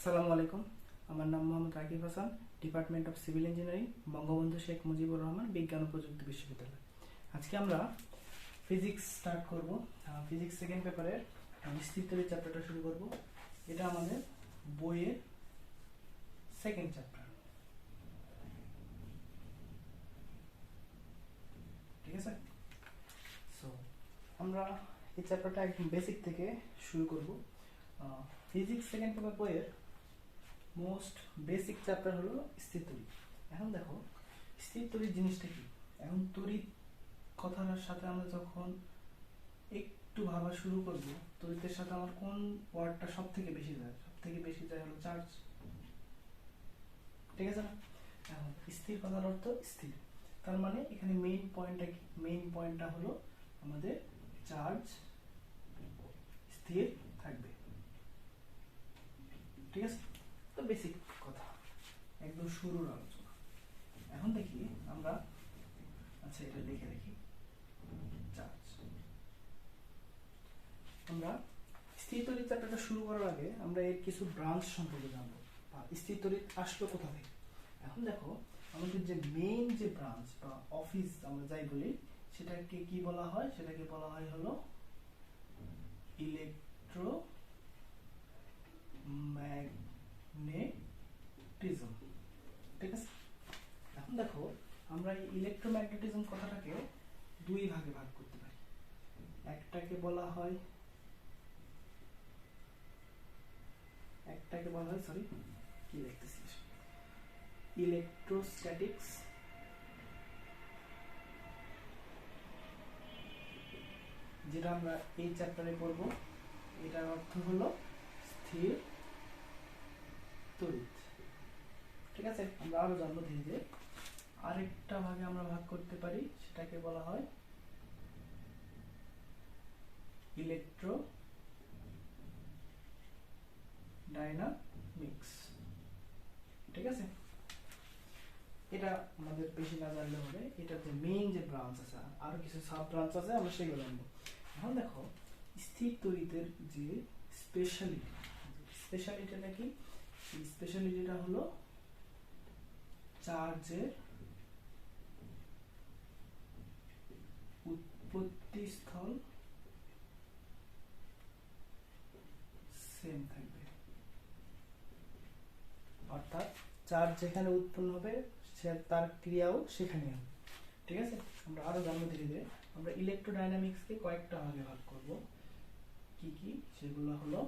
আসসালামু আলাইকুম। আমার নাম Mohammad Rakib Hasan, department of civil engineering, Bangabandhu Sheikh Mujibur Rahman বিজ্ঞান ও প্রযুক্তি বিশ্ববিদ্যালয়। আজকে আমরা ফিজিক্স স্টার্ট করব। ফিজিক্স সেকেন্ড পেপারের স্থিরতরি চ্যাপ্টারটা শুরু করব। এটা আমাদের বইয়ের সেকেন্ড চ্যাপ্টার, ঠিক আছে? সো আমরা এই চ্যাপ্টারটা একদম বেসিক থেকে শুরু করব। ফিজিক্স সেকেন্ড পেপার বইয়ের মোস্ট বেসিক চ্যাপ্টার হলো স্থির তড়িৎ। এখন দেখো স্থির তড়িৎ জিনিসটা কি। এখন তড়িৎ কথাটার সাথে আমরা যখন একটু ভাবা শুরু করব, তড়িতের সাথে আমার কোন ওয়ার্ডটা সব থেকে বেশি যায়? সব থেকে বেশি যায় হলো চার্জ, ঠিক আছে না? এখন স্থির কথার অর্থ স্থির, তার মানে এখানে মেইন পয়েন্টটা কি? মেইন পয়েন্টটা হলো আমাদের চার্জ স্থির থাকবে, ঠিক আছে? তো বেসিক কথা, একদম শুরুর আলোচনা। এখন দেখি আমরা, আচ্ছা এটা লিখে রাখি, চার্জ। আমরা স্থির তড়িৎ চ্যাপ্টারটা শুরু করার আগে আমরা এর কিছু ব্রাঞ্চ সম্পর্কে জানবো। স্থির তড়িৎ আসলো কোথা থেকে? এখন দেখো আমাদের যে মেইন যে ব্রাঞ্চ বা অফিস আমরা যাই বলি, সেটাকে কি বলা হয়? সেটাকে বলা হয় হলো ইলেকট্রোম্যাগনেটিজম, ঠিক আছে? এখন দেখো আমরা এই ইলেকট্রোম্যাগনেটিজম কথাটাকে দুই ভাগে ভাগ করতে পারি। একটাকে বলা হয় সরি কি লিখতেছিস, ইলেকট্রোস্ট্যাটিক্স, যেটা আমরা এই চ্যাপ্টারে পড়ব। এটার অর্থ হলো স্থির তড়িৎ, ঠিক আছে? আমরা আরো জানবো ধীরে ধীরে। আরেকটা ভাগে আমরা ভাগ করতে পারি, সেটাকে বলা হয় ইলেকট্রো ডাইনামিক্স, ঠিক আছে? এটা আমাদের বেশি না জানলে হবে। এটা যে মেইন যে ব্রাঞ্চ আছে, আরো কিছু সাব ব্রাঞ্চ আছে, আমরা সেগুলো জানবো। এখন দেখো স্থির তড়িতের যে স্পেশালিটিটা কি? স্পেশালিটিটা হলো চার্জের উৎপত্তি স্থল সেম থাকবে, অর্থাৎ চার্জ যেখানে উৎপন্ন হবে তার ক্রিয়াও সেখানে হবে, ঠিক আছে? আমরা আরো জানবো ধীরে ধীরে। আমরা ইলেকট্রোডাইনামিক্সকে কয়েকটা ভাগে ভাগ করব। কি কি সেগুলো হলো,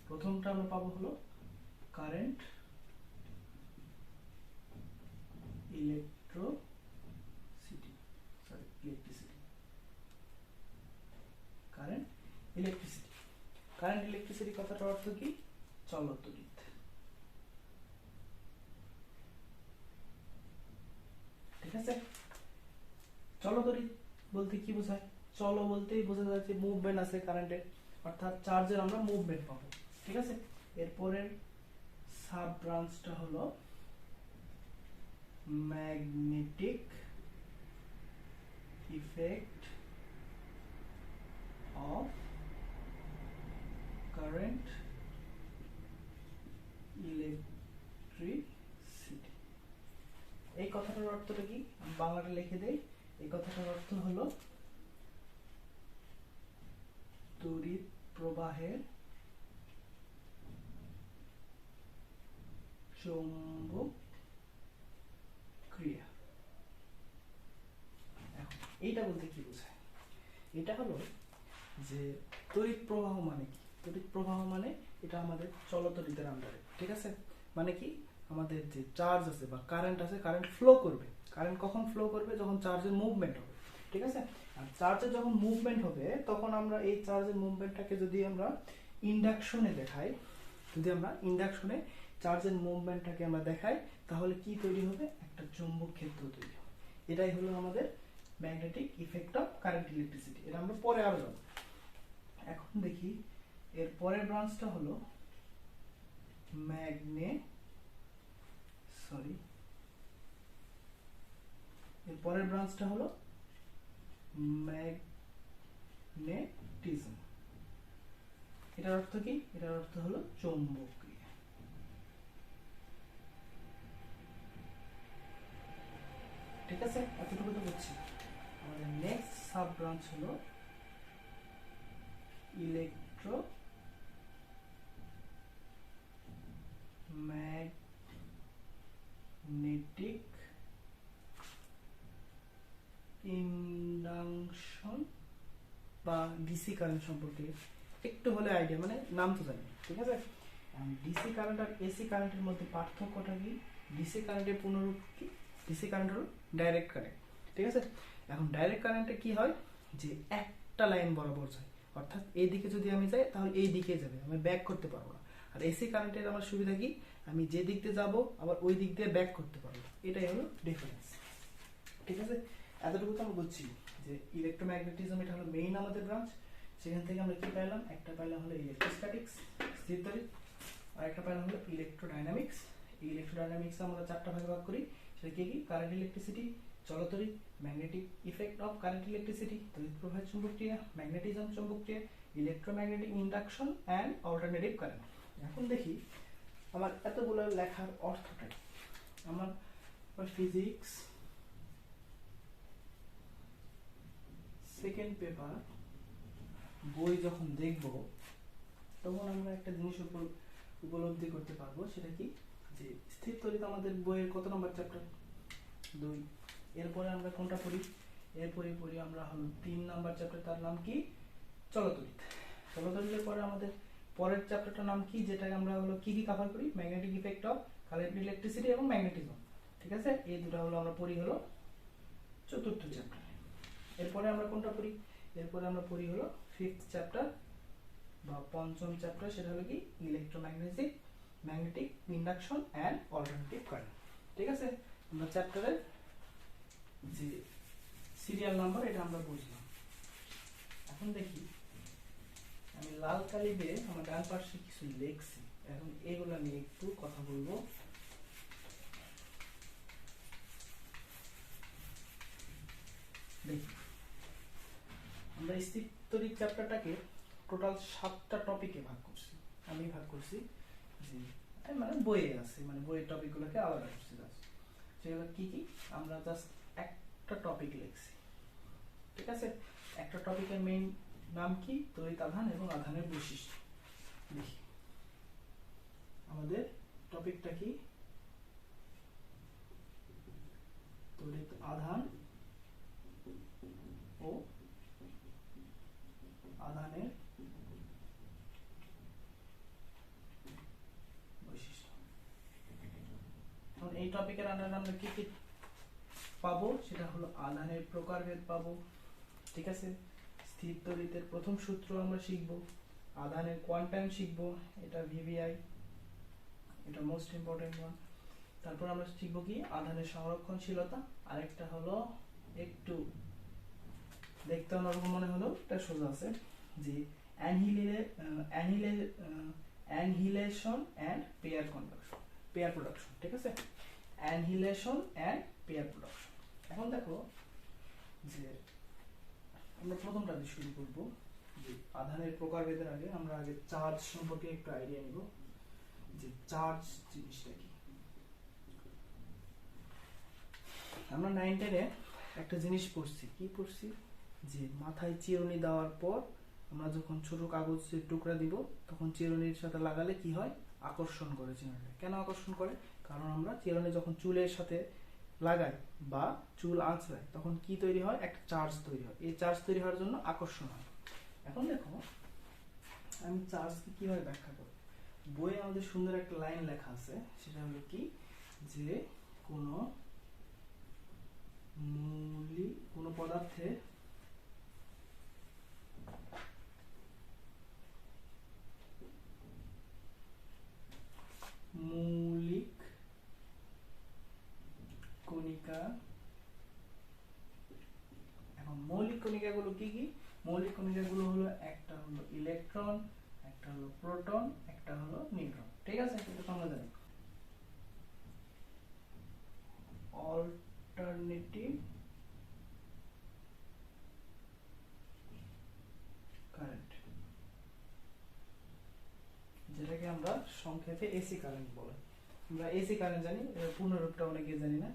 প্রথমটা আমরা পাবো হলো কারেন্ট, ইলেকট্রিসিটি, কারেন্ট ইলেকট্রিসিটি কথাটার অর্থ কি? চলতড়িৎ, ঠিক আছে? চলতড়িৎ বলতে কি বোঝায়? চলো বলতেই বোঝা যাচ্ছে মুভমেন্ট আছে কারেন্টের, অর্থাৎ চার্জের আমরা মুভমেন্ট পাবো, ঠিক আছে? এরপরের সাব ব্রাঞ্চটা হলো magnetic effect of current electricity. এই কথাটার অর্থটা কি? আমি বাংলাটা লিখে দেই। এই কথাটার অর্থ হলো তড়িৎ প্রবাহের চৌম্বক ক্রিয়া। এইটা বলতে কি বোঝায়? এটা হলো যে তড়িৎ প্রবাহ মানে কি? তড়িৎ প্রবাহ মানে এটা আমাদের চলতড়িতের আন্ডারে, ঠিক আছে? মানে কি, আমাদের যে চার্জ আছে বা কারেন্ট আছে, কারেন্ট ফ্লো করবে। কারেন্ট কখন ফ্লো করবে? যখন চার্জের মুভমেন্ট হবে, ঠিক আছে? আর চার্জের যখন মুভমেন্ট হবে, তখন আমরা এই চার্জের মুভমেন্টটাকে যদি আমরা ইন্ডাকশনে দেখাই, চার্জের মুভমেন্টটাকে আমরা দেখাই, তাহলে কি তৈরি হবে? একটা চৌম্বক ক্ষেত্র তৈরি হবে। এটাই হলো আমাদের magnetic effect of current electricity. এটা আমরা পরে আরো জানবো। এখন দেখি এর পরের ব্রাঞ্চটা হলো ম্যাগনেটিজম। এটার অর্থ কি? এটার অর্থ হলো চৌম্বক ক্রিয়া, ঠিক আছে, এতটুকু তো বুঝছি। আমাদের নেক্সট সাব ব্রাঞ্চ হলো ইলেকট্রোম্যাগনেটিক ইন্ডাকশন বা ডিসি কারেন্ট সম্পর্কে একটু হলে আইডিয়া, মানে নাম তো জানি, ঠিক আছে। ডিসি কারেন্ট আর এসি কারেন্টের মধ্যে পার্থক্যটা কি? ডিসি কারেন্টের পুনরূপ কি? ডিসি কারেন্ট হলো ডাইরেক্ট কারেন্ট, ঠিক আছে। এখন ডাইরেক্ট কারেন্টে কি হয়, যে একটা লাইন বরাবর যায়, অর্থাৎ এই দিকে যদি আমি যাই তাহলে এই দিকে যাবে, আমি ব্যাক করতে পারবো না। আর এসি কারেন্টের আমার সুবিধা কি, আমি যে দিক দিয়ে যাবো আবার ওই দিক দিয়ে ব্যাক করতে পারবো, এটাই হলো ডিফারেন্স, ঠিক আছে। এতটুকু তো আমরা বুঝছি যে ইলেকট্রোম্যাগনেটিজম এটা হলো মেইন আমাদের ব্রাঞ্চ। সেখান থেকে আমরা কি পাইলাম, একটা পাইলাম হলো ইলেকট্রোস্ট্যাটিক্স স্থির তড়িৎ, আর একটা পাইলাম হলো ইলেকট্রোডাইনামিক্স। এই ইলেকট্রোডাইনামিক্স আমরা চারটা ভাগে ভাগ করি, সেটা কি কি? কারেন্ট ইলেকট্রিসিটি, চলতড়িৎ, magnetic effect of current electricity, তড়িৎ প্রবাহ চুম্বক ক্রিয়া, ম্যাগনেটিজম চৌম্বক ক্রিয়া, electromagnetic induction and alternative current. এখন দেখি আমার এতগুলো লেখার অর্থটা কি। আমার ফিজিক্স সেকেন্ড পেপার বই যখন দেখব তখন আমরা একটা জিনিস উপলব্ধি করতে পারবো, সেটা কি, যে স্থির তড়িৎ আমাদের বইয়ের কত নম্বর চ্যাপ্টার? 2। এরপরে আমরা কোনটা পড়ি? এরপরে পড়ি আমরা হলো 3 নাম্বার চ্যাপ্টার, তার নাম কি? চলতড়িৎ। চলতড়িতের পরে আমাদের পরের চ্যাপ্টারটার নাম কি, যেটা আমরা হলো কি কি কভার করি? Magnetic effect of current electricity এবং ম্যাগনেটিজম, ঠিক আছে। এই দুটো হলো আমরা পড়ি হলো চতুর্থ চ্যাপ্টার। এরপরে আমরা কোনটা পড়ি? এরপরে আমরা পড়ি হলো 5th চ্যাপ্টার বা পঞ্চম চ্যাপ্টার, সেটা হলো কি? Magnetic induction and alternative current, ঠিক আছে। আমরা চ্যাপ্টারের যে সিরিয়াল নাম্বার এটা আমরা বুঝলাম। এখন দেখি আমি লাল কালি দিয়ে আমার ডান পাশে কিছু লিখছি, এখন এগুলো নিয়ে একটু কথা বলবো। দেখি আমরা স্থির তড়িৎ চ্যাপ্টারটাকে টোটাল 7টা টপিকে ভাগ করছি। আমি ভাগ করছি যে মানে বইয়ে আছে, মানে বইয়ের টপিকগুলোকে আলাদা করছি জাস্ট। সেগুলো কি কি, আমরা জাস্ট একটা টপিক লিখছি, ঠিক আছে। একটা টপিকের মেইন নাম কি? তড়িৎ আধান এবং আধানের বৈশিষ্ট্য। দেখি আমাদের টপিকটা কি? তড়িৎ আধান ও আধানের বৈশিষ্ট্য। এখন এই টপিকের আন্ডারে আমরা কি কি পাবো, সেটা হলো আধানের প্রকারভেদ পাবো, ঠিক আছে। স্থির তড়িতের প্রথম সূত্র আমরা শিখব, আধানের কোয়ান্টাম শিখব, এটা ভিভিআই, এটা মোস্ট ইম্পর্টেন্ট ওয়ান। তারপর আমরা শিখব কি? আধানের সংরক্ষণশীলতা। আরেকটা হলো একটু দেখতে অন্যরকম মনে হলো, এটা সোজা আছে, যে অ্যানহিলেশন অ্যান্ড পেয়ার প্রোডাকশন, ঠিক আছে। অ্যানহিলেশন অ্যান্ড পেয়ার প্রোডাকশন। এখন দেখো যে আমরা প্রথমটা দিয়ে শুরু করব, যে আধানের প্রকারভেদের আগে আমরা আগে চার্জ সম্পর্কে একটু আইডিয়া নিব, যে চার্জ জিনিসটা কি। আমরা 9-10-এ একটা জিনিস পড়ছি, কি পড়ছি, যে মাথায় চিরুনি দেওয়ার পর আমরা যখন ছোট কাগজের টুকরা দিব তখন চিরুনির সাথে লাগালে কি হয়? আকর্ষণ করে চিরুনিটা। কেন আকর্ষণ করে? কারণ আমরা চিরুনি যখন চুলের সাথে লাগাই বা চুল আঁচড়াই তখন কি তৈরি হয়? একটা চার্জ তৈরি হয়। এই চার্জ তৈরি হওয়ার জন্য আকর্ষণ হয়। এখন দেখো আমি চার্জকে কিভাবে ব্যাখ্যা করি। বইয়ে আমাদের সুন্দর একটা লাইন লেখা আছে, সেটা হলো কি, যে কোনো পদার্থে মৌলিক কণিকা। এখন মৌলিক কণিকাগুলো কি কি? মৌলিক কণিকাগুলো হলো, একটা হলো ইলেকট্রন, একটা হলো প্রোটন, একটা হলো নিউট্রন, ঠিক আছে। এটা আমরা জানি। অল্টারনেটিভ কারেন্ট, যেটাকে আমরা সংক্ষেপে এসি কারেন্ট বলে। আমরা এসি কারেন্ট জানি, এর পূর্ণরূপটা অনেকে জানি না।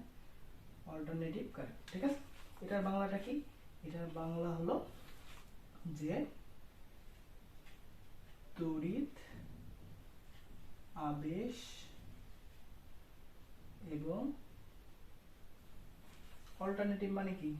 Alternative current. ঠিক আছে, এটার বাংলাটা কি? এটার বাংলা হলো যে তড়িৎ আবেশ এবং অল্টারনেটিভ মানে কি?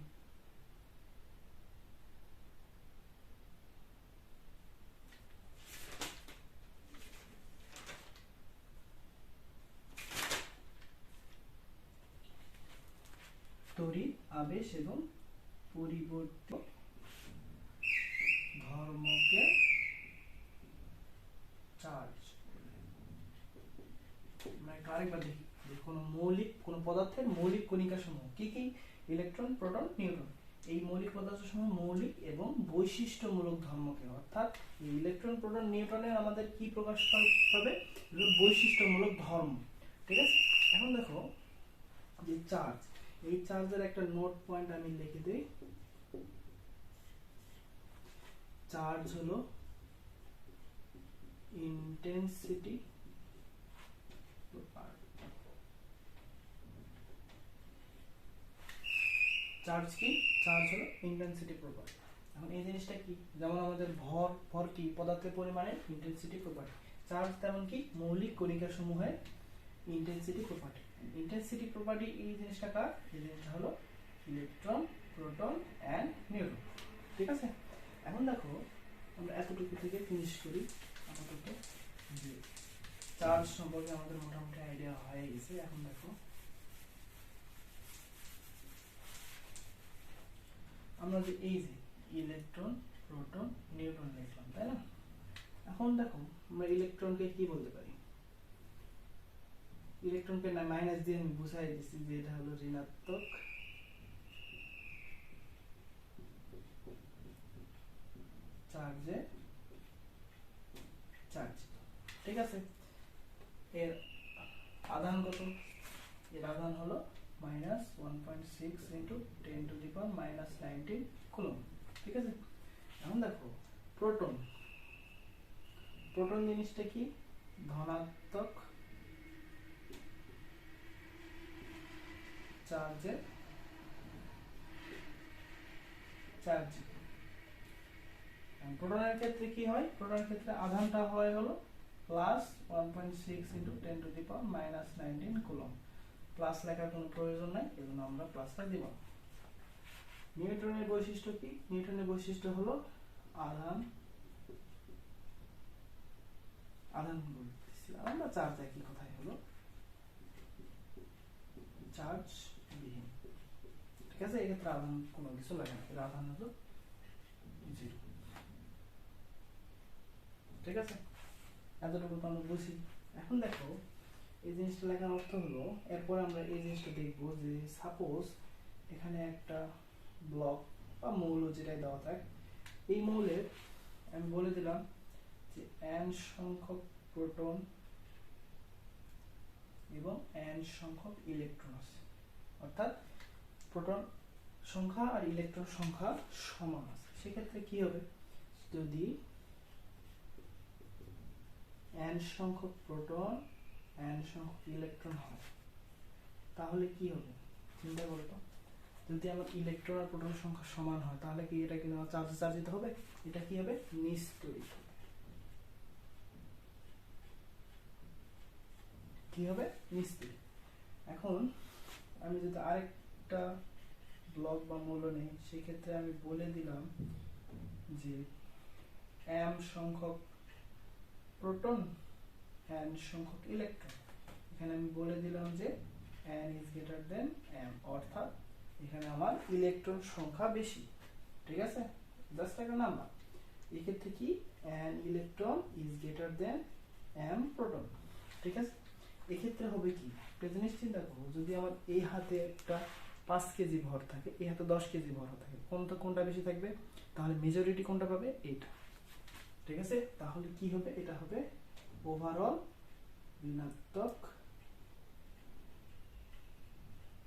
তড়িৎ আবেশ এবং পরিবর্তিত ধর্মকে চার্জ। আমরা একটু আরেকবার দেখি, কোন পদার্থের মৌলিক কণিকা সমূহ কি কি? Electron, proton, neutron. এই মৌলিক পদার্থ সমূহ মৌলিক এবং বৈশিষ্ট্যমূলক ধর্মকে, অর্থাৎ এই ইলেকট্রন, প্রোটন, নিউট্রনের আমাদের কি প্রকাশ পাবে? বৈশিষ্ট্যমূলক ধর্ম। ঠিক আছে, এখন দেখো যে চার্জ, এই চার্জের একটা নোট পয়েন্ট আমি লিখে দিই। চার্জ হলো ইন্টেন্সিটি প্রপার্টি। চার্জ কি? চার্জ হলো ইন্টেন্সিটি প্রপার্টি। এখন এই জিনিসটা কি? যেমন আমাদের ভর কি? পদার্থের পরিমাণের ইন্টেন্সিটি প্রপার্টি। চার্জ তেমন কি? মৌলিক কণিকা সমূহের ইন্টেন্সিটি প্রপার্টি। ইন্টেন্সিটি প্রপার্টি এই জিনিসটা কার? এই জিনিসটা হলো ইলেকট্রন, প্রোটন এন্ড নিউট্রন। ঠিক আছে, এখন দেখো আমরা এতটুকু থেকে ফিনিশ করি। আপাতত যে চার্জ সম্পর্কে আমাদের মোটামুটি আইডিয়া হয়ে গেছে। এখন দেখো আমরা যে এই যে ইলেকট্রন, প্রোটন, নিউট্রন লিখলাম, তাই না? এখন দেখো আমরা ইলেকট্রনকে কি বলতে পারি? ইলেকট্রনকে না মাইনাস দিয়ে আমি বুঝাই দিচ্ছি যে এটা হলো ঋণাত্মক চার্জে চার্জ। ঠিক আছে, এর আধান কত? এর আধান হলো -1.6 × 10⁻⁻19 কুলম্ব। ঠিক আছে, এখন দেখো প্রোটন। প্রোটন জিনিসটা কি? ধনাত্মক চার্জে চার্জ। প্রোটনের ক্ষেত্রে কি হয়? প্রোটনের ক্ষেত্রে আধানটা হয় হলো +1.6 × 10⁻⁻19 কুলম্ব। প্লাস লেখার কোনো প্রয়োজন নাই, এজন্য আমরা প্লাসটা দিব। নিউট্রনের বৈশিষ্ট্য কি? নিউট্রনের বৈশিষ্ট্য হলো আধান বলতেছি, আমরা চার্জ একই কথাই হলো চার্জ বিহীন। ঠিক আছে, এক্ষেত্রে আধান কোনো কিছু লাগে না, এর আধান হলো 0। ঠিক আছে, এতটুকু তো আমরা বুঝি। এখন দেখো এই জিনিসটা লেখার অর্থ হলো, এরপর আমরা এই জিনিসটা দেখবো যে সাপোজ এখানে একটা ব্লক বা মৌল যেটাই দেওয়া থাক, এই মৌলের আমি বলে দিলাম যে n সংখ্যক প্রোটন এবং n সংখ্যক ইলেকট্রন আছে, অর্থাৎ প্রোটন সংখ্যা আর ইলেকট্রন সংখ্যা সমান আছে। সেক্ষেত্রে কি হবে? যদি n সংখ্যক প্রোটন n সংখ্যক ইলেকট্রন হয় তাহলে কি হবে? চিন্তা করো তো, যদি আমার ইলেকট্রন আর প্রোটন সংখ্যা সমান হয় তাহলে কি এটা কি চার্জে চার্জিত হবে? এটা কি হবে? নিস্তড়িত হবে। কি হবে? নিস্তড়িত। এখন আমি যদি আরেকটা ব্লক বা মৌল নেই, সেই ক্ষেত্রে আমি বলে দিলাম যে m সংখ্যক প্রোটন n সংখ্যক ইলেকট্রন। এখানে আমি বলে দিলাম যে n is greater than m, অর্থাৎ এখানে আমার ইলেকট্রন সংখ্যা বেশি। ঠিক আছে, জাস্ট একটা নাম্বার। এই ক্ষেত্রে কি? n electron is greater than m proton. ঠিক আছে, এই ক্ষেত্রে হবে কি? একটা জিনিস চিন্তা করো, যদি আমার এই হাতে একটা 5 কেজি ভর থাকে, এই হাতে 10 কেজি ভর থাকে, কোনটা বেশি থাকবে? তাহলে মেজরিটি কোনটা পাবে? এইটা। ঠিক আছে, তাহলে কি হবে? এটা হবে ওভারঅল ঋণাত্মক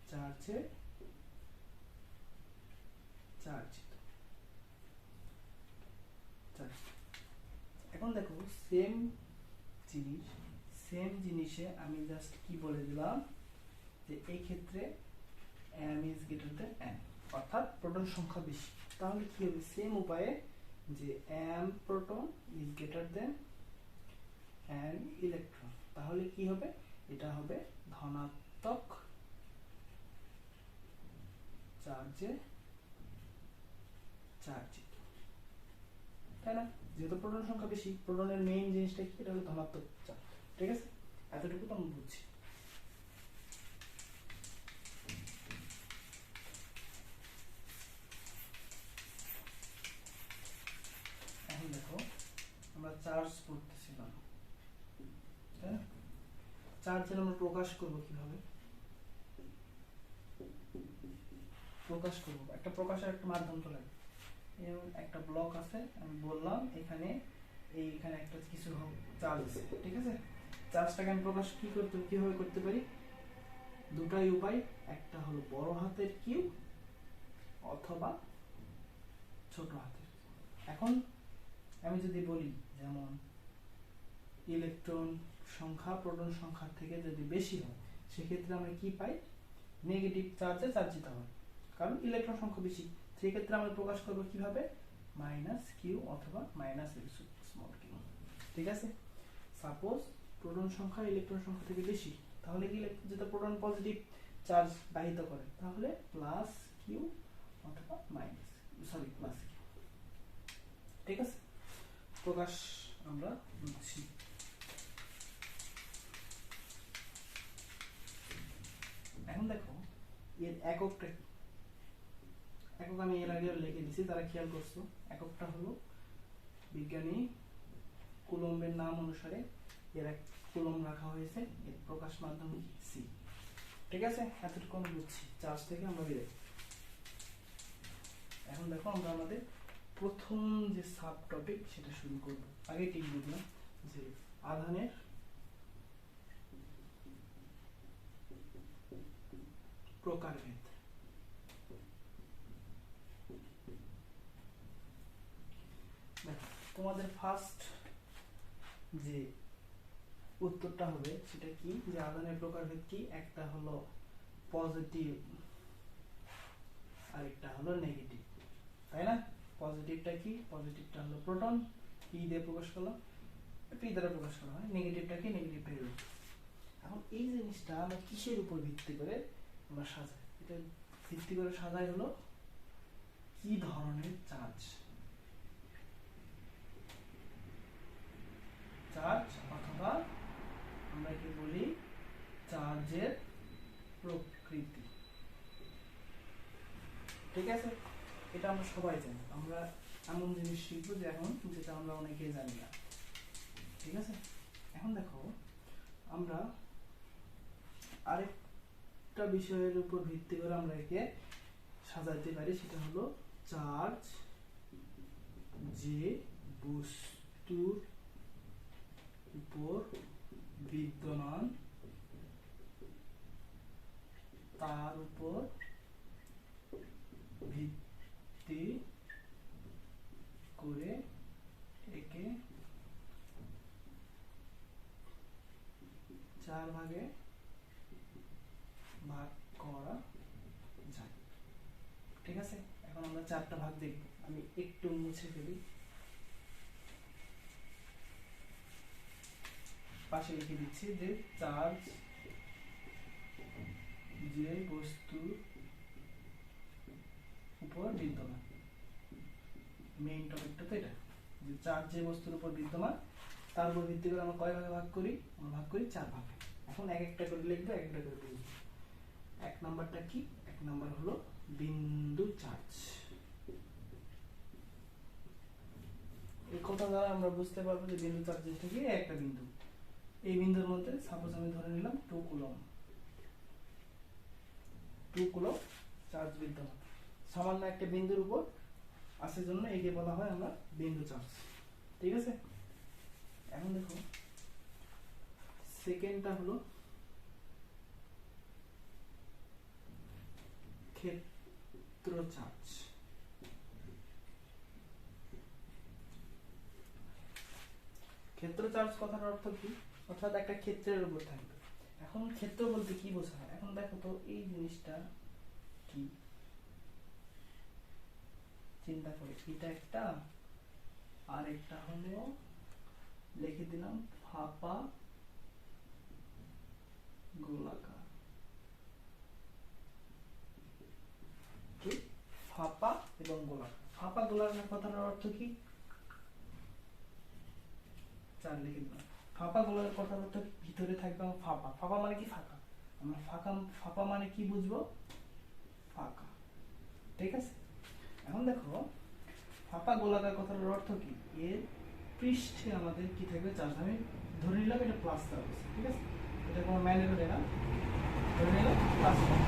চার্জে চার্জিত। এখন দেখো সেম জিনিসে আমি জাস্ট কি বলে দিলাম যে এই ক্ষেত্রে m is greater than n, অর্থাৎ প্রোটন সংখ্যা বেশি। তাহলে কি হবে, সেম উপায়ে যে m proton is greater than n electron, তাহলে কি হবে, এটা হবে ধনাত্মক চার্জে চার্জিত, তাই না? যেহেতু প্রোটন সংখ্যা বেশি, প্রোটনের মেইন জিনিসটা কি, এটা হলো ধনাত্মক চার্জ। ঠিক আছে, এতটুকু তো আমরা বুঝছি। এখন দেখো আমরা চার্জ পড়তেছিলাম, তাই না? চার্জের আমরা প্রকাশ করব কিভাবে, প্রকাশ করব একটা প্রকাশের একটা মাধ্যম তো লাগে। একটা ব্লক আছে, আমি বললাম এখানে এইখানে একটা কিছু চার্জ আছে, ঠিক আছে? চার্জটাকে আমি প্রকাশ কিভাবে করতে পারি, দুটাই উপায়, একটা হলো বড় হাতের কিউ অথবা ছোট হাতের। এখন আমি যদি বলি যেমন ইলেকট্রন সংখ্যা প্রোটন সংখ্যার থেকে যদি বেশি হয়, সেক্ষেত্রে আমরা কি পাই, নেগেটিভ চার্জে চার্জিত হয়, কারণ ইলেকট্রন সংখ্যা বেশি। সেই ক্ষেত্রে আমরা প্রকাশ করব কিভাবে, মাইনাস কিউ অথবা মাইনাস স্মল কিউ। ঠিক আছে, সাপোজ প্রোটন সংখ্যা ইলেকট্রন সংখ্যা থেকে বেশি, তাহলে কি যেটা প্রোটন পজিটিভ চার্জ বাহিত করে, তাহলে প্লাস কিউ অথবা মাইনাস প্লাস কিউ। ঠিক আছে, প্রকাশ আমরা বুঝছি। এখন দেখো এর এককটা কি, একক আমি এর আগে লিখে দিছি, তারা খেয়াল করছো, এককটা হলো বিজ্ঞানী কুলম্বের নাম অনুসারে এর এক কুলম্ব রাখা হয়েছে, এর প্রকাশ মাধ্যম সি। ঠিক আছে, এতটুকু আমরা বুঝছি, চার্জ থেকে আমরা বেরোই। এখন দেখো আমরা আমাদের প্রথম যে সাব টপিক সেটা শুরু করব। আগে ঠিক বুঝলাম যে আধানের প্রকারভেদ। দেখো তোমাদের ফার্স্ট যে উত্তরটা হবে সেটা কি, যে আধানের প্রকারভেদ কি, একটা হলো পজিটিভ আর একটা হলো নেগেটিভ, তাই না? পজিটিভটা কি, পজিটিভটা হলো প্রোটন, পি দিয়ে প্রকাশ করলাম, পি দ্বারা প্রকাশ করা হয়, নেগেটিভটা কি, নেগেটিভটা হলো। এখন এই জিনিসটা আমরা কিসের উপর ভিত্তি করে আমরা সাজাই, এটা ভিত্তি করে সাজাই হলো কি ধরনের চার্জ, চার্জ অথবা আমরা কি বলি চার্জের প্রকৃতি। ঠিক আছে, এটা আমরা সবাই জানি, আমরা এমন জিনিস শিখবো যে এখন যেটা আমরা অনেকেই জানি না। ঠিক আছে, এখন দেখো আমরা আরেকটা বিষয়ের উপর ভিত্তি করে আমরা একে সাজাইতে পারি, সেটা হলো চার্জ যে বস্তুর উপর বিদ্যমান তার উপর ভিত্তি করে একে চার ভাগে ভাগ করা যায়। ঠিক আছে, এখন আমরা চারটা ভাগ দেখব, আমি একটু মুছে ফেলি, পাশে লিখে দিচ্ছি যে চার্জ যে বস্তুর উপর বিদ্যমান, মেইন টপিকটা তো এটা, যে চার্জ যে বস্তুর উপর বিদ্যমান তার উপর ভিত্তি করে আমরা কয় ভাগে ভাগ করি, আমরা ভাগ করি চার ভাগে। এখন এক একটা করে লিখবো, এক একটা করে বুঝবো। এক নাম্বারটা কি, এক নাম্বার হলো বিন্দু চার্জ। এই কথা দ্বারা আমরা বুঝতে পারবো যে বিন্দু চার্জ যেটা কি, একটা বিন্দু, এই বিন্দুর মধ্যে সাপোজ আমি ধরে নিলাম 2 কুলম্ব, 2 কুলম্ব চার্জ বিদ্যমান সামান্য একটা বিন্দুর উপর আছে, জন্য একে বলা হয় আমরা বিন্দু চার্জ। ঠিক আছে, এখন দেখো সেকেন্ডটা হলো ক্ষেত্র চার্জ। ক্ষেত্র চার্জ কথার অর্থ কি, অর্থাৎ একটা ক্ষেত্রের উপর থাকবে। এখন ক্ষেত্র বলতে কি বোঝায়, এখন দেখো তো এই জিনিসটা কি চিন্তা করি, এটা একটা, আর একটা হলো লিখে দিলাম ফাঁপা গোলাকার। কি ফাঁপা এবং গোলাকার। ফাঁপা গোলাকার কথাটার অর্থ কি? চার লিখে দিলাম। ফাঁপা গোলাকার কথার অর্থ ভিতরে থাকবে ফাঁপা। ফাঁপা মানে কি? ফাঁকা। আমরা ফাঁপা মানে কি বুঝবো? ফাঁকা। ঠিক আছে, এখন দেখো ফাঁপা গোলাকার কথাটার অর্থ কি? এর পৃষ্ঠে আমাদের কি থাকবে? চার্জ। আমি ধরে নিলাম এটা প্লাস চার্জ, ঠিক আছে, এটা কোনো ম্যান্ডেটরি না, ধরে নিলাম প্লাস চার্জ।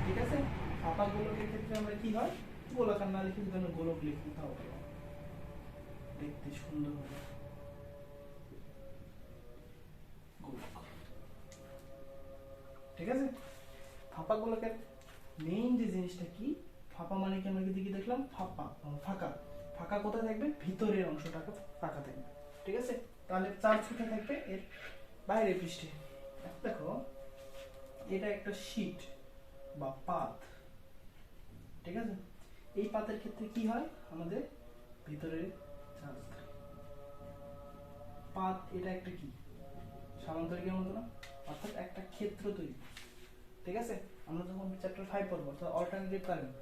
ঠিক আছে, ফাঁপা গোলকের ক্ষেত্রে আমরা কি হয়, গোলাকার না লিখে যদি আমরা গোলক লিখি তাও ভালো, দেখতে সুন্দর হবে। গোলক। ঠিক আছে, ফাঁপা গোলকের মেইন যে জিনিসটা কি, ফাঁপা মানে কি আমরা কি দেখলাম? ফাঁপা, ফাঁকা। ফাঁকা কোথায় থাকবে? ভিতরের অংশটাকে ফাঁকা থাকবে। ঠিক আছে, তাহলে চার্জ কোথায় থাকবে? এর বাইরের পৃষ্ঠে। দেখো এটা একটা শীট বা পাত। ঠিক আছে, এই পাতের ক্ষেত্রে কি হয়? আমাদের ভিতরে চার্জ থাকে। পাত এটা একটা কি? সামান্তরিকের মতো না, অর্থাৎ একটা ক্ষেত্র তৈরি। ঠিক আছে, আমরা যখন চ্যাপ্টার 5 পড়বো, অর্থাৎ অল্টারনেটিভ কারেন্ট,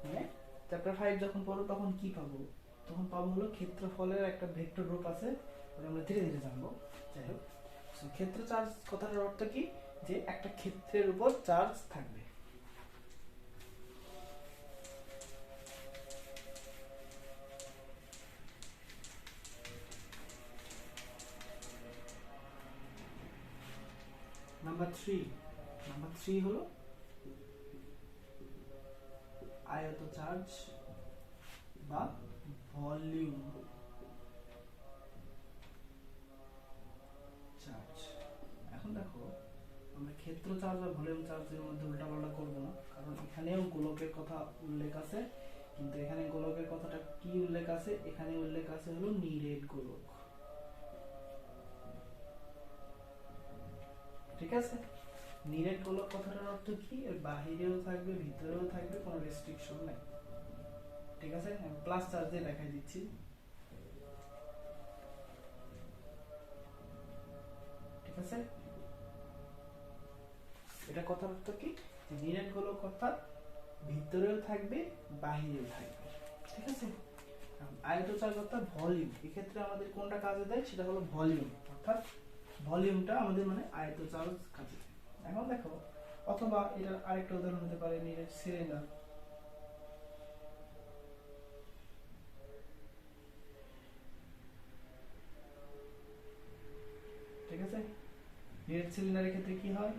মানে চ্যাপ্টার 5 যখন পড়বো তখন কি পাবো? তখন পাবো হলো ক্ষেত্রফলের একটা ভেক্টর রূপ আছে, ওটা আমরা ধীরে ধীরে জানবো। যাই হোক, ক্ষেত্র চার্জ কথাটার অর্থ কি? যে একটা ক্ষেত্রের উপর চার্জ থাকবে। নাম্বার 3 হলো আয়ত চার্জ বা ভলিউম চার্জ। এখন দেখো আমরা ক্ষেত্র চার্জ আর ভলিউম চার্জের মধ্যে উল্টাপাল্টা করবো না, কারণ এখানেও গোলকের কথা উল্লেখ আছে, কিন্তু এখানে গোলকের কথাটা কি উল্লেখ আছে? এখানে উল্লেখ আছে হলো নিরেট গোলক। ঠিক আছে, নিরেট গোলক কথাটার অর্থ কি? এর বাহিরেও থাকবে ভিতরেও থাকবে, কোনো রেস্ট্রিকশন নাই। ঠিক আছে, আমি প্লাস চার্জ দিয়ে দেখাই দিচ্ছি। ঠিক আছে, এটা কথার অর্থ কি? নিরেট গোলক অর্থাৎ ভিতরেও থাকবে বাহিরেও থাকবে। ঠিক আছে, আয়ত চার্জ অর্থাৎ ভলিউম, এক্ষেত্রে আমাদের কোনটা কাজে দেয়? সেটা হলো ভলিউম, অর্থাৎ ভলিউমটা আমাদের মানে আয়ত চার্জ কাজে দেয়। এখন দেখো, অথবা এটার আরেকটা উদাহরণ হতে পারে নিরেট সিলিন্ডার। ঠিক আছে, নিরেট সিলিন্ডারের ক্ষেত্রে কি হয়?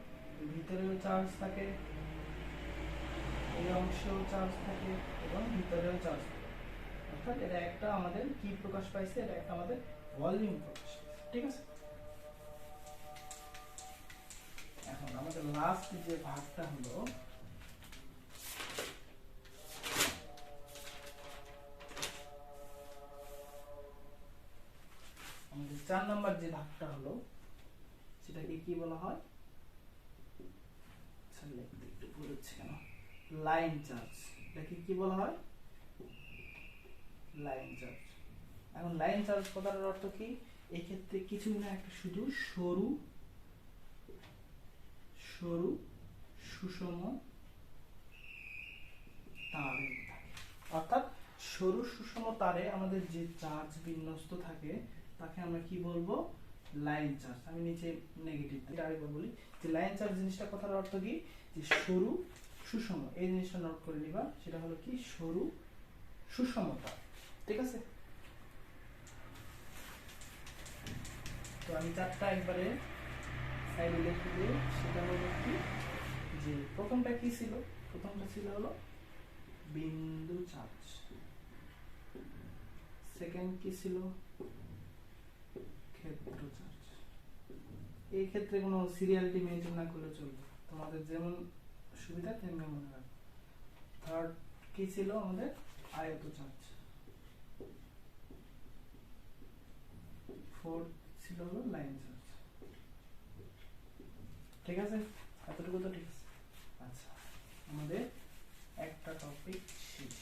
ভিতরেও চার্জ থাকে, এই অংশেও চার্জ থাকে এবং ভিতরেও চার্জ থাকে, অর্থাৎ এটা একটা আমাদের কি প্রকাশ পাইছে? এটা একটা আমাদের ভলিউম প্রকাশ পাইছে। ঠিক আছে, এখন আমাদের লাস্ট যে ভাগটা হলো আমাদের 4 নাম্বার যে ভাগটা হলো, সেটাকে কি বলা হয়? লিখতে একটু ভুল হচ্ছে কেন? Line charge. এটাকে কি বলা হয়? Line charge. এখন লাইন চার্জ কথাটার অর্থ কি? এই ক্ষেত্রে কিছুই না, একটা শুধু সরু সরু সুষম তারে থাকে, অর্থাৎ সরু সুষম তারে আমাদের যে চার্জ বিন্যস্ত থাকে তাকে আমরা কি বলবো? Line charge. আমি নিচে নেগেটিভ দিই, আরেকবার বলি যে লাইন চার্জ জিনিসটা কথার অর্থ কি? যে সরু সুষম, এই জিনিসটা নোট করে নিবা, সেটা হলো কি? সরু সুষমতা। ঠিক আছে, তো আমি চারটা একবারে সাইডে লিখে দিই। সেটা হলো কি? যে প্রথমটা কি ছিল? প্রথমটা ছিল হলো বিন্দু চার্জ। সেকেন্ড কি ছিল? ক্ষেত্র চার্জ। এই ক্ষেত্রে কোনো সিরিয়ালিটি মেনটেন না করলে চলবে, তোমাদের যেমন সুবিধা তেমনি মনে রাখবে। থার্ড কি ছিল আমাদের? আয়ত চার্জ। ফোর্থ ছিল হলো লাইন চার্জ। ঠিক আছে, এতটুকু তো ঠিক আছে। আচ্ছা, আমাদের একটা টপিক শেষ।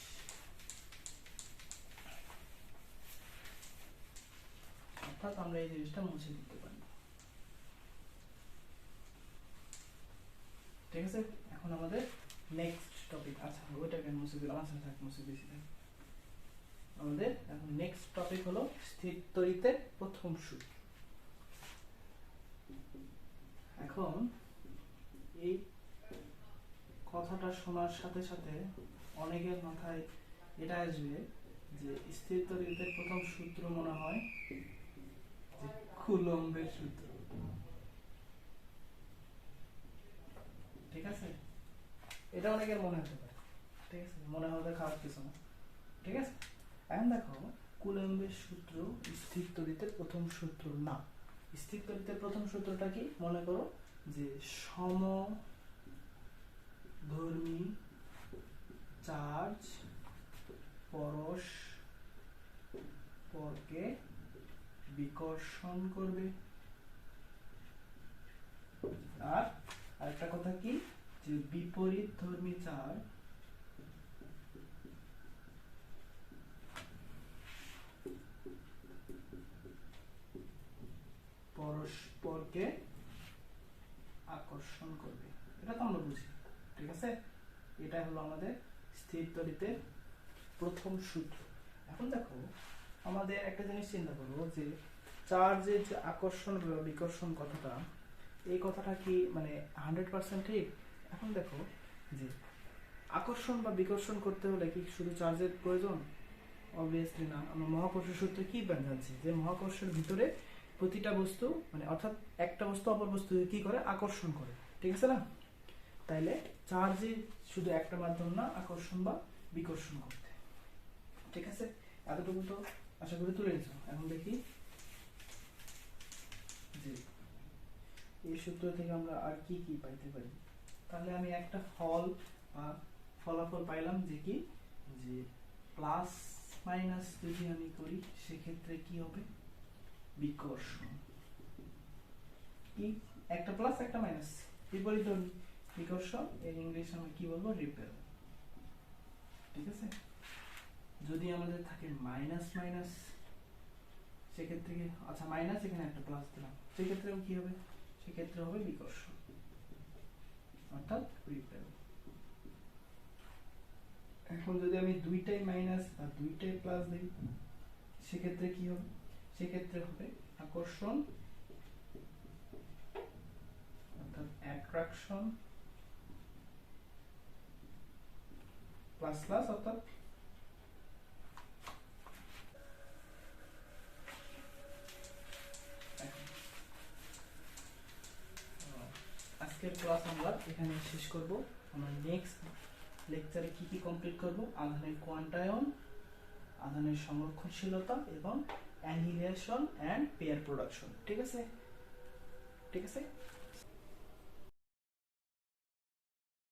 অর্থাৎ আমরা এই জিনিসটা মুছে দিতে পারি। ঠিক আছে, এখন আমাদের নেক্সট টপিক, আচ্ছা ওইটা কেন মুছে দিলাম, আচ্ছা থাক মুছে দিয়েছি। আমাদের এখন নেক্সট টপিক হলো স্থির তড়িতের প্রথম সূত্র। এখন এই কথাটা শোনার সাথে সাথে অনেকের মাথায় এটা আসবে যে স্থির তড়িতের প্রথম সূত্র মনে হয় যে কুলম্বের সূত্র। ঠিক আছে, এটা অনেকের মনে হতে পারে, ঠিক আছে, মনে হতে খারাপ কিছু না। ঠিক আছে, এখন দেখো কুলম্বের সূত্র স্থির তড়িতের প্রথম সূত্র না। স্থির তড়িতের প্রথম সূত্রটা কি? মনে করো যে সমধর্মী চার্জ পরস্পরকে বিকর্ষণ করবে। আর আরেকটা কথা কি, যে বিপরীত ধর্মী চার্জ পরস্পরকে আকর্ষণ করবে। এটা তো আমরা বুঝি। ঠিক আছে, এটা হলো আমাদের স্থির তড়িতের প্রথম সূত্র। এখন দেখো আমাদের একটা জিনিস চিন্তা করবো যে চার্জের যে আকর্ষণ বা বিকর্ষণ কথাটা, এই কথাটা কি মানে 100% ঠিক? এখন দেখো যে আকর্ষণ বা বিকর্ষণ করতে হলে কি শুধু চার্জের প্রয়োজন? অবভিয়াসলি না। আমরা মহাকর্ষ সূত্রে কি জানছি যে মহাকর্ষের ভিতরে প্রতিটা বস্তু মানে অর্থাৎ একটা বস্তু অপর বস্তুকে কি করে? আকর্ষণ করে। ঠিক আছে না? তাইলে চার্জে শুধু একটা মাধ্যম না আকর্ষণ বা বিকর্ষণ করতে। ঠিক আছে, এতটুকু তো আশা করি তুলে নিছো। এখন দেখি যে এই সূত্র থেকে আমরা আর কি কি পাইতে পারি। তাহলে আমি একটা ফলাফল পাইলাম যে কি, যে প্লাস মাইনাস যদি আমি করি সেক্ষেত্রে কি হবে? বিকর্ষণ। কি একটা প্লাস একটা মাইনাস, বিপরীত বিকর্ষণ, এর ইংলিশ আমরা কি বলবো? রিপেল। ঠিক আছে, যদি আমাদের থাকে মাইনাস মাইনাস সেক্ষেত্রে কি, আচ্ছা মাইনাস এখানে একটা প্লাস দিলাম, সেক্ষেত্রেও কি হবে? সেক্ষেত্রে হবে বিকর্ষণ অর্থাৎ রিপেল। এখন যদি আমি দুইটাই মাইনাস আর দুইটাই প্লাস দিই সেক্ষেত্রে কি হবে? সেক্ষেত্রে হবে আকর্ষণ অর্থাৎ অ্যাট্রাকশন প্লাস প্লাস অর্থাৎ আজকের ক্লাস আমরা এখানে শেষ করব। আমরা নেক্সট লেকচারে কি কি কমপ্লিট করব? আধানের কোয়ান্টায়ন, আধানের সংরক্ষণশীলতা এবং অ্যানিহিলেশন এন্ড পেয়ার প্রোডাকশন। ঠিক আছে, ঠিক আছে।